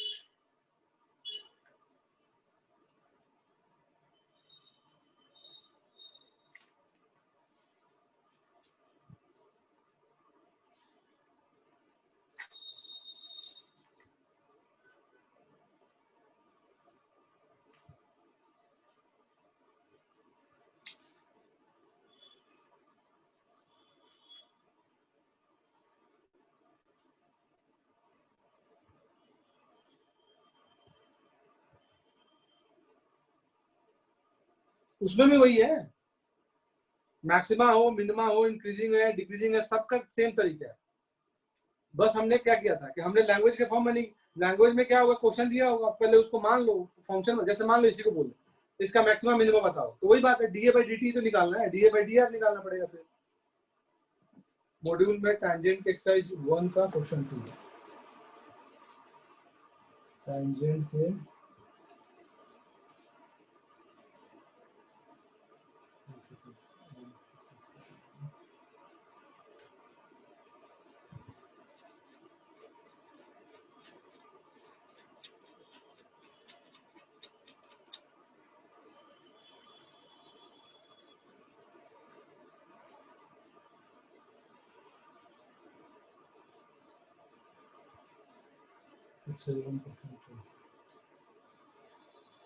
उसमें भी वही है, मैक्सिमा हो मिनिमा हो इंक्रीजिंग है डिक्रीजिंग है, सबका सेम तरीका है। बस हमने क्या किया था कि हमने लैंग्वेज के फॉर्म में नहीं, लैंग्वेज में क्या होगा, क्वेश्चन दिया होगा, पहले उसको मान लो फंक्शन में, जैसे मान लो इसी को बोलो इसका मैक्सिमम मिनिमम बताओ, तो वही बात है d a by d T तो निकालना है, d a by D R निकालना पड़ेगा। फिर मॉड्यूल में टैंजेंट एक्सरसाइज 1 का क्वेश्चन 2 टैंजेंट के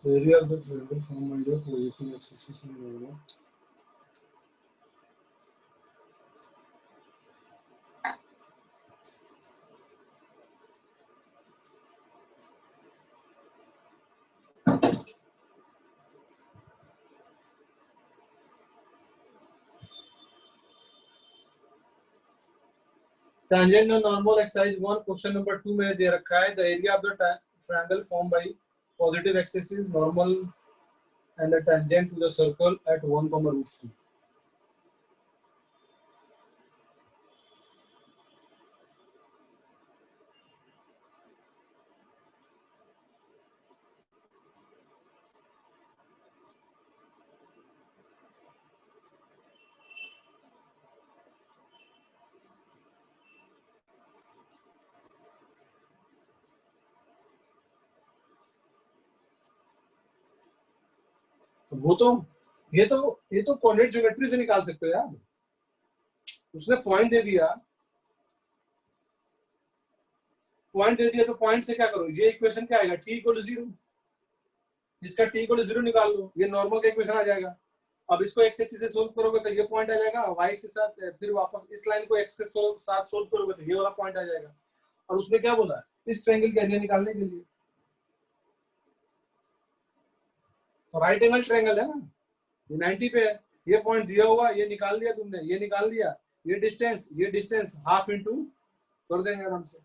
area of the triangle formed by the positive x-axis and y-axis. Tangent और normal exercise 1 क्वेश्चन नंबर 2 में दे रखा है the area of the triangle formed by positive x-axis normal and the tangent to the circle at 1, √3. वो तो ये तो coordinate geometry से निकाल सकते हो यार। उसने पॉइंट दे दिया तो पॉइंट से क्या करो, ये इक्वेशन क्या आएगा t = 0, इसका t = 0 निकाल लो, ये नॉर्मल का इक्वेशन आ जाएगा। अब इसको x एक्सिस से सोल्व करोगे तो ये पॉइंट आ जाएगा, y एक्सिस के साथ फिर वापस इस लाइन को x के साथ सोल्व करोगे तो ये वाला पॉइंट आ जाएगा। और उसने क्या बोला इस ट्रायंगल का एरिया निकालने के लिए, तो राइट एंगल ट्रायंगल है ना, ये 90 पे है, ये पॉइंट दिया हुआ, ये निकाल लिया तुमने, ये निकाल लिया, ये डिस्टेंस हाफ इनटू कर देंगे आराम से।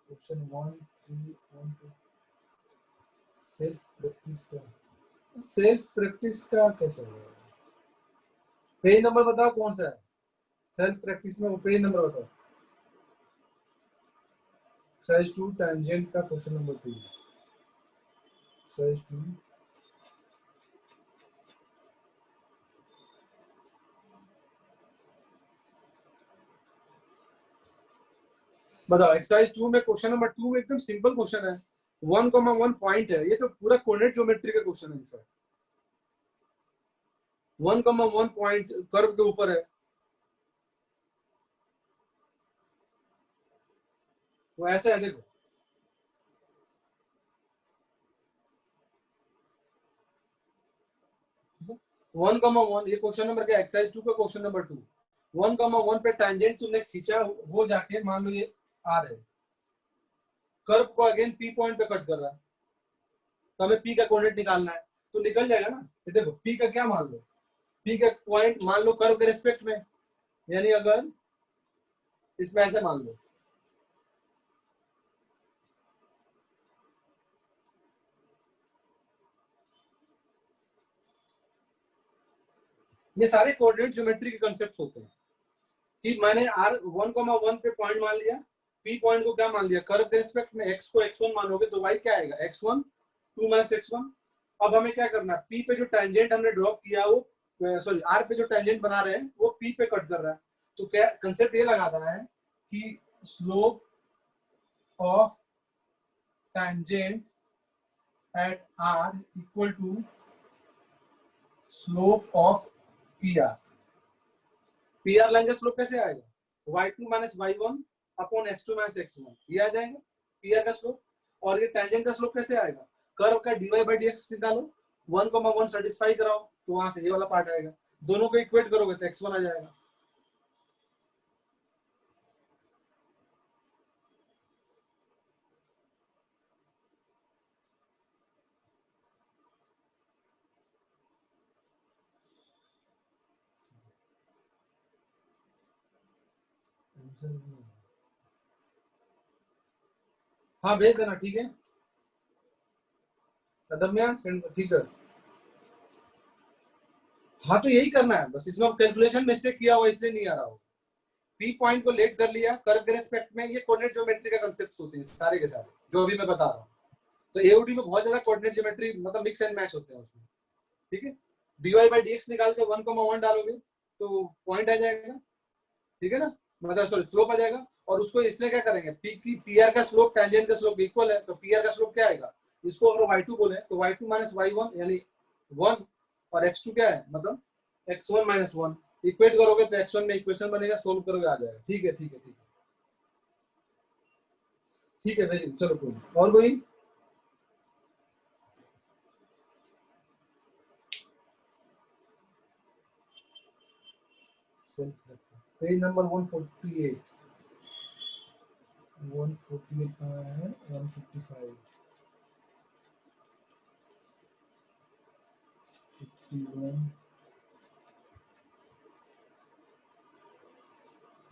क्वेश्चन 1 3 1 2 सेल्फ प्रैक्टिस का कैसे होगा? पेज नंबर बताओ कौन सा है सेल्फ प्रैक्टिस में, वो पेज नंबर बताओ। एक्सरसाइज 2 टेंजेंट का क्वेश्चन नंबर 2, एक्सरसाइज 2 बताओ। एक्सरसाइज 2 में क्वेश्चन नंबर 2 में एकदम सिंपल क्वेश्चन है, 1,1 पॉइंट है, ये तो पूरा कोऑर्डिनेट ज्योमेट्री का क्वेश्चन है। इनफैक्ट 1,1 पॉइंट कर्व के ऊपर है, वो ऐसे है देखो, वन कॉमा वन, ये क्वेश्चन नंबर क्या, एक्सरसाइज 2 का क्वेश्चन नंबर 2, 1,1 पे टेंजेंट तुमने खींचा, वो जाके मान लो ये आर है, कर्व को अगेन पी पॉइंट पे कट कर रहा है, तो हमें पी का कोऑर्डिनेट निकालना है, तो निकल जाएगा ना। ये देखो पी का क्या मान लो, पी का पॉइंट मान लो कर्व के रिस्पेक्ट में, यानी अगर इसमें ऐसे मान लो, ये सारे कोऑर्डिनेट ज्योमेट्री के कॉन्सेप्ट्स होते हैं कि मैंने आर 1,1 पे पॉइंट मान लिया, पी पॉइंट को क्या मान लिया, कर्व के रिस्पेक्ट में, एक्स को x1 मानोगे तो y क्या आएगा, x1 2 - x1। अब हमें क्या करना है, पी पे जो टेंजेंट हमने ड्रॉप किया वो सॉरी आर पे जो टेंजेंट बना रहे हैं वो पी पे कट कर रहा है, तो क्या कंसेप्ट ये लगाना है कि slope of tangent at r equal to slope of p r. P r line का स्लोप कैसे आएगा, y2 - y1 upon x2 - x1, ये आ जाएगा पी आर का स्लोप। और ये टेंजेंट का स्लोप कैसे आएगा, कर्व का dy/dx निकालो, 1,1 सेटिस्फाई कराओ तो वहां से ये वाला पार्ट आएगा, दोनों को इक्वेट करोगे तो x1 आ जाएगा। हाँ भेज देना, ठीक है ठीक है। हाँ तो यही करना है बस, इसमें कैलकुलेशन मिस्टेक किया हुआ इसलिए नहीं आ रहा हो। पी पॉइंट को लेट कर लिया कर्व के रिस्पेक्ट में, ये कोऑर्डिनेट ज्योमेट्री का कांसेप्ट्स होते हैं सारे के सारे जो अभी मैं बता रहा हूँ। तो एओडी में बहुत ज्यादा कोऑर्डिनेट ज्योमेट्री मतलब मिक्स एंड मैच होते हैं उसमें, ठीक है। dy/dx निकाल के 1,1 डालोगे तो पॉइंट आ जाएगा, ठीक है ना। मतलब सॉरी स्लोप आ जाएगा, और उसको इसने क्या करेंगे, पी की पी आर का स्लोप टेंजेंट का स्लोप इक्वल है, तो पी आर का स्लोप क्या आएगा, इसको अगर y2 बोले तो y2 माइनस y1 यानी 1, और x2 क्या है मतलब x1 माइनस 1, इक्वेट करोगे तो x1 में इक्वेशन बनेगा, सोल्व करोगे आ जाएगा। ठीक है ठीक है ठीक है ठीक है वेरी गुड। चलो कोई और कोई पेज नंबर 148 कहाँ है, 155 51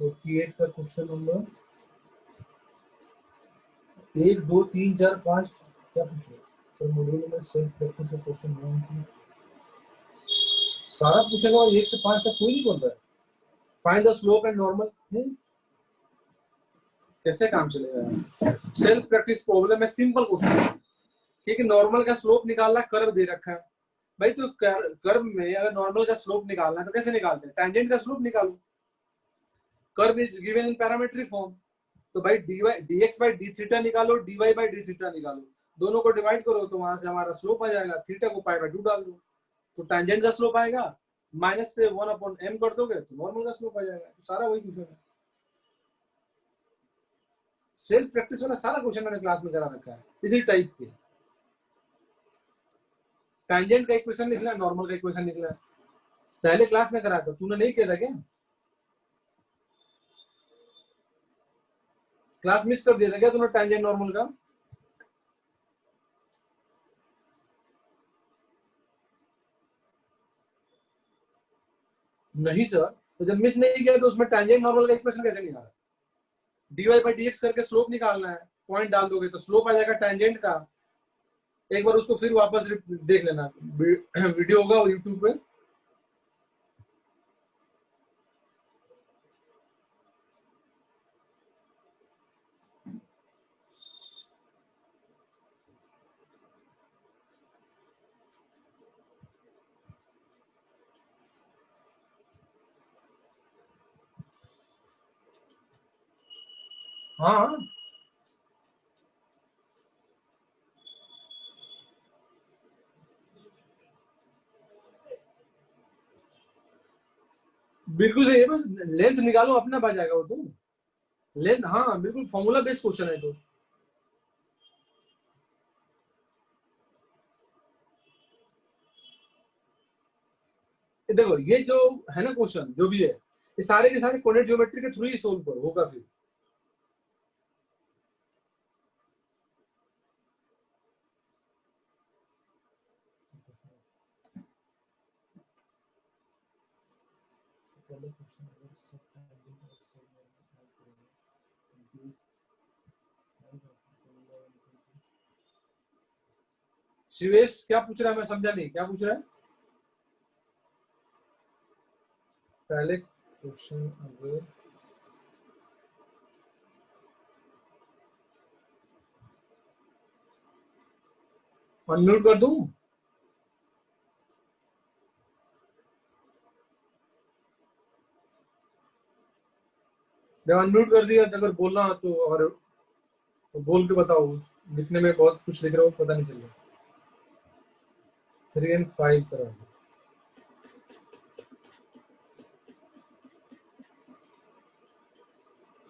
48 का क्वेश्चन नंबर 1 2 3 4 5 क्या पूछे, तो मॉड्यूल में सेल्फ प्रैक्टिस का क्वेश्चन 1 2 सारा पूछेगा और 1 से 5 तक कोई नहीं बोल रहा है। Find the slope and normal, कैसे काम चलेगा। सेल्फ प्रैक्टिस प्रॉब्लम है, सिंपल क्वेश्चन है, ठीक है। नॉर्मल का स्लोप निकालना, कर्व दे रखा है भाई, तो कर्व में अगर नॉर्मल का स्लोप निकालना है तो कैसे निकालते हैं, टेंजेंट का स्लोप निकालो। Curve is given in parametric form, तो भाई dx by d थीटा निकालो, dy by d थीटा निकालो, दोनों को डिवाइड करो तो वहां से हमारा स्लोप आ जाएगा, थीटा को पाई बाय 2 डाल दो तो टेंजेंट का स्लोप आएगा, माइनस से 1/m कर दोगे तो नॉर्मल का स्लोप आ जाएगा। तो सारा वही क्वेश्चन है, सेल्फ प्रैक्टिस वाला सारा क्वेश्चन मैंने क्लास में करा रखा है इसी टाइप के। टेंजेंट का इक्वेशन लिखना है, नॉर्मल का इक्वेशन लिखना है, पहले क्लास में कराया था, तूने नहीं किया था क्या, क्लास मिस कर दिया था क्या तूने टेंजेंट नॉर्मल का। नहीं सर, तो जब मिस नहीं किया तो उसमें टेंजेंट नॉर्मल का इक्वेशन कैसे निकाला, dy by dx करके स्लोप निकालना है, पॉइंट डाल दोगे तो स्लोप आ जाएगा टेंजेंट का। एक बार उसको फिर वापस देख लेना, वीडियो होगा यूट्यूब पे। हाँ बिल्कुल सही है, बस लेंथ निकालो अपना बच जाएगा वो तो, लेंथ, हाँ बिल्कुल फॉर्मूला बेस्ड क्वेश्चन है तो। देखो ये जो है ना क्वेश्चन जो भी है, ये सारे के सारे कोऑर्डिनेट ज्योमेट्री के थ्रू ही सोल्व करो होगा फिर। शिवेश क्या पूछ रहा है, मैं समझा नहीं क्या पूछ रहा है। पहले क्वेश्चन अगर अनम्यूट कर दूं, जब अनम्यूट कर दिया तो अगर बोलना तो, और तो बोल के बताओ, लिखने में बहुत कुछ लिख रहा हूँ पता नहीं चल रहा। 3 and 5 तरह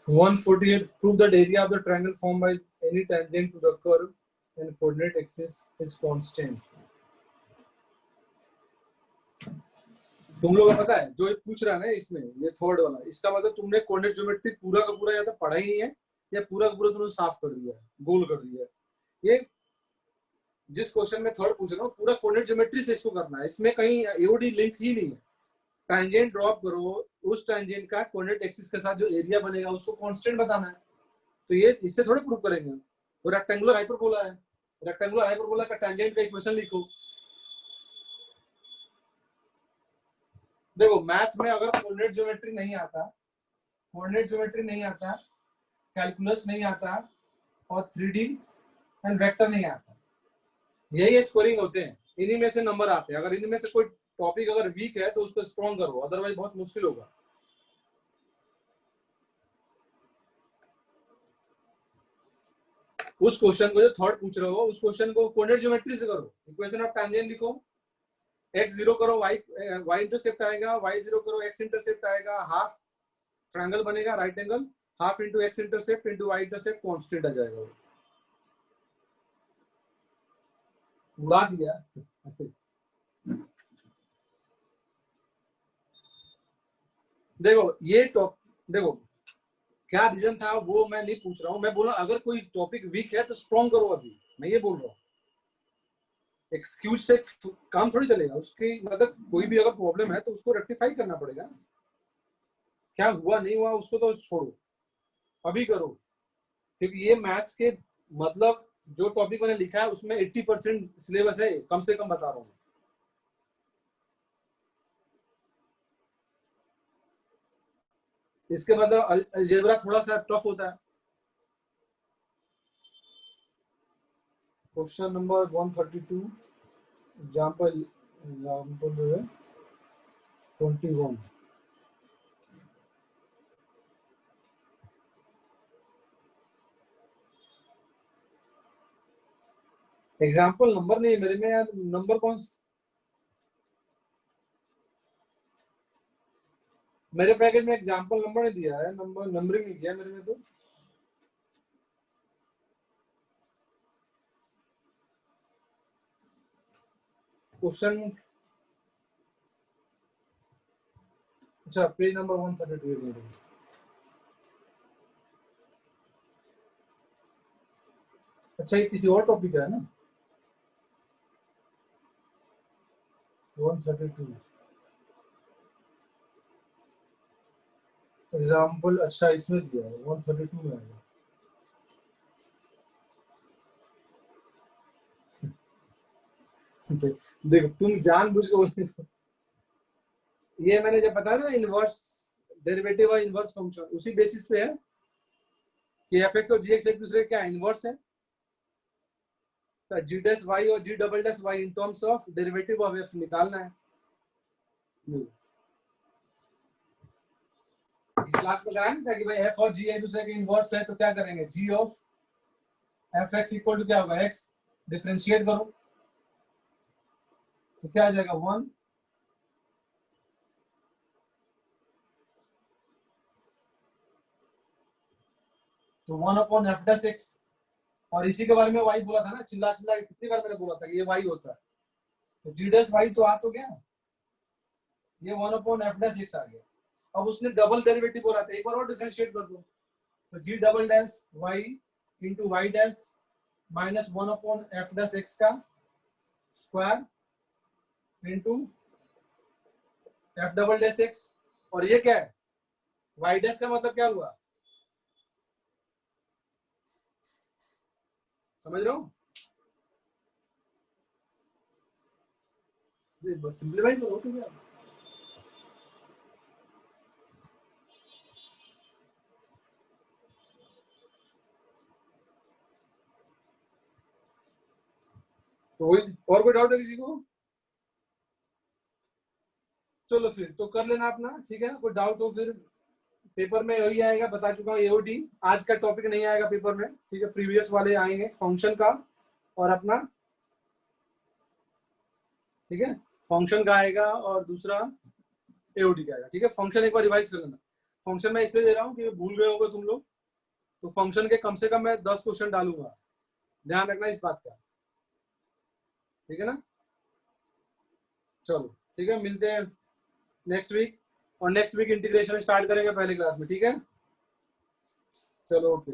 148 prove that area of the triangle formed by any tangent to the curve and coordinate axis is constant। तुम लोगों को पता है जो पूछ रहा है ना इसमें, ये थर्ड वाला, इसका मतलब तुमने कोऑर्डिनेट ज्योमेट्री पूरा का पूरा या तो पढ़ा ही नहीं है, या पूरा का पूरा तुमने साफ कर दिया है, गोल कर दिया है। ये जिस क्वेश्चन में थर्ड पूछ रहा हूँ पूरा कोऑर्डिनेट ज्योमेट्री से इसको करना है, इसमें कहीं एओडी लिंक ही नहीं है। टैंजेंट ड्रॉप करो, उस टैंजेंट का कोऑर्डिनेट एक्सिस के साथ जो एरिया बनेगा उसको कांस्टेंट बताना है, तो ये इससे थोड़े प्रूव करेंगे। वो रेक्टेंगुलर हाइपरबोला है, रेक्टेंगुलर हाइपरबोला का टैंजेंट का इक्वेशन लिखो। देखो मैथ में अगर कोऑर्डिनेट ज्योमेट्री नहीं आता, कोऑर्डिनेट ज्योमेट्री नहीं आता, कैलकुलस नहीं आता, और 3D एंड वेक्टर नहीं आता, यही स्कोरिंग होते हैं, इन्हीं में से नंबर आते हैं। अगर इनमें से कोई टॉपिक अगर वीक है तो उसको स्ट्रॉन्ग करो, अदरवाइज बहुत मुश्किल होगा। उस क्वेश्चन को जो थर्ड पूछ रहे हो उस क्वेश्चन को कोऑर्डिनेट ज्योमेट्री से करो, इक्वेशन ऑफ टैंजेंट लिखो, x 0 करो y इंटरसेप्ट आएगा, y 0 करो x इंटरसेप्ट आएगा, हाफ ट्रायंगल बनेगा right angle, half into x intercept into y intercept constant आ जाएगा, उड़ा दिया। देखो ये देखो क्या रीजन था वो मैं नहीं पूछ रहा हूँ, मैं बोला अगर कोई टॉपिक वीक है तो स्ट्रॉन्ग करो, अभी मैं ये बोल रहा हूँ। एक्सक्यूज से काम थोड़ी चलेगा, उसकी मतलब कोई भी अगर प्रॉब्लम है तो उसको रेक्टिफाई करना पड़ेगा, क्या हुआ नहीं हुआ उसको तो छोड़ो, अभी करो, क्योंकि ये मैथ्स के मतलब जो टॉपिक मैंने लिखा है उसमें 80% सिलेबस है, कम से कम बता रहा हूँ। इसके मतलब अलजेब्रा थोड़ा सा टफ होता है। Question number 132 example 21। Example number नहीं मेरे में यार, नंबर कौन मेरे पैकेज में एग्जाम्पल नंबर नहीं दिया है, नंबरिंग नहीं किया मेरे में तो। क्वेश्चन अच्छा पेज नंबर 132 में। अच्छा ये किसी और टॉपिक का है ना, 132 एग्जाम्पल, अच्छा इसमें दिया है 132 में आएगा। देखो तुम जानबूझ के ये मैंने जब बताया ना इनवर्स डेरिवेटिव और इनवर्स फंक्शन उसी बेसिस पे है कि एफ एक्स और जी एक्स एक दूसरे क्या इनवर्स है, तो जी डैश वाई और g double dash y in terms of derivative of f निकालना है। क्लास में कराया नहीं था कि भाई एफ और जी एक दूसरे के इनवर्स है तो क्या करेंगे, g of f x equal to क्या होगा एक्स, डिफरेंशिएट करो तो क्या आ जाएगा 1 तो 1 अपॉन एफ डैश एक्स, और इसी के बारे में वाई बोला था ना, चिल्ला चिल्ला कितनी बार मैंने बोला था कि ये वाई होता है, तो जी डैश वाई तो आ तो गया, ये 1 अपॉन एफ डैश एक्स आ गया। अब उसने डबल डेरिवेटिव बोला था, एक बार और डिफरेंशिएट कर दो तो g double dash y into y dash minus 1 upon f dash x का square into f double dash x, और ये क्या है वाई डैश का मतलब क्या हुआ, समझ रहे हो, बस सिंपलीफाई करो तो क्या। तो और कोई डाउट है किसी को, चलो फिर तो कर लेना अपना, ठीक है ना, कोई डाउट हो फिर पेपर में वही आएगा, बता चुका हूँ एओडी, आज का टॉपिक नहीं आएगा पेपर में, ठीक है, प्रीवियस वाले आएंगे फंक्शन का और अपना, ठीक है, फंक्शन का आएगा और दूसरा एओडी का आएगा, ठीक है। फंक्शन एक बार रिवाइज कर लेना, फंक्शन मैं इसलिए दे रहा हूँ कि भूल गए होगे तुम लोग, तो फंक्शन के कम से कम मैं 10 क्वेश्चन डालूंगा, ध्यान रखना इस बात का, ठीक है ना। चलो ठीक है, मिलते हैं नेक्स्ट वीक, और नेक्स्ट वीक इंटीग्रेशन स्टार्ट करेंगे पहले क्लास में, ठीक है, चलो ओके।